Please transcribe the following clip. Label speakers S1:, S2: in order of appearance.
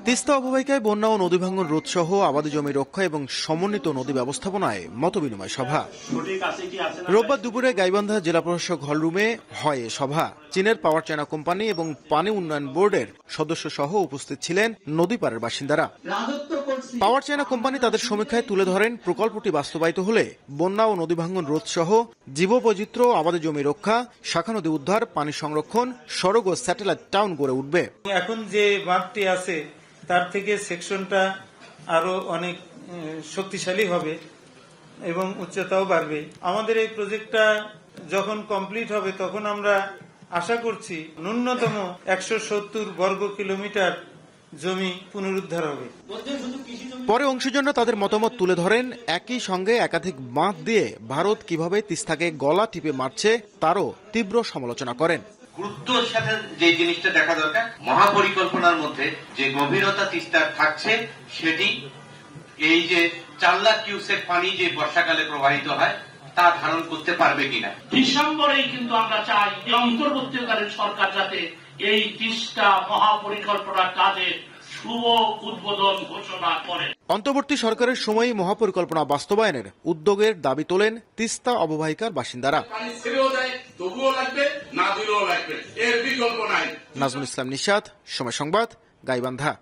S1: তিস্তা অববাহিকায় বন্যা ও নদী ভাঙ্গন রোধ সহ আবাদি জমি রক্ষা এবং সমন্বিত নদী ব্যবস্থাপনায় মতবিনিময় সভা। রোববার দুপুরে গাইবান্ধা জেলা প্রশাসক হলরুমে হয় এ সভা। চীনের পাওয়ার চায়না কোম্পানি এবং পানি উন্নয়ন বোর্ডের সদস্য সহ উপস্থিত ছিলেন নদীপাড়ের বাসিন্দারা। পাওয়ার চায়না কোম্পানি তাদের সমীক্ষায় তুলে ধরেন প্রকল্পটি বাস্তবায়িত হলে বন্যা ও নদী ভাঙ্গন রোধ সহ জীববৈচিত্র্য, আবাদি জমি রক্ষা, শাখা নদী উদ্ধার, পানি সংরক্ষণ, সড়ক ও স্যাটেলাইট টাউন গড়ে উঠবে।
S2: এখন যে বাঁধটি আছে তার থেকে সেকশনটা আরো অনেক শক্তিশালী হবে এবং উচ্চতাও বাড়বে। আমাদের এই প্রজেক্টটা যখন কমপ্লিট হবে তখন আমরা আশা করছি ন্যূনতম 170 বর্গ কিলোমিটার জমি পুনরুদ্ধার হবে।
S1: পরে অংশীজনরা তাদের মতামত তুলে ধরেন। একই সঙ্গে একাধিক বাঁধ দিয়ে ভারত কিভাবে তিস্তাকে গলা টিপে মারছে তারও তীব্র সমালোচনা করেন।
S3: গুরুত্বের সাথে যে জিনিসটা দেখা দরকার, মহাপরিকল্পনার মধ্যে যে গভীরতা তিস্তার থাকছে সেটি এই যে 4 লাখ কিউসেক পানি যে বর্ষাকালে প্রবাহিত হয় তা ধারণ করতে পারবে কিনা।
S4: ডিসেম্বরেই কিন্তু আমরা চাই যে অন্তর্বর্তীকালীন সরকার যাতে এই তিস্তা মহাপরিকল্পনার কাজে শুভ উদ্বোধন ঘোষণা করেন।
S1: অন্তর্বর্তী সরকারের সময়ই মহাপরিকল্পনা বাস্তবায়নের উদ্যোগের দাবি তোলেন তিস্তা অববাহিকার বাসিন্দারা। নাজমুল ইসলাম নিশাত, সময় সংবাদ, গাইবান্ধা।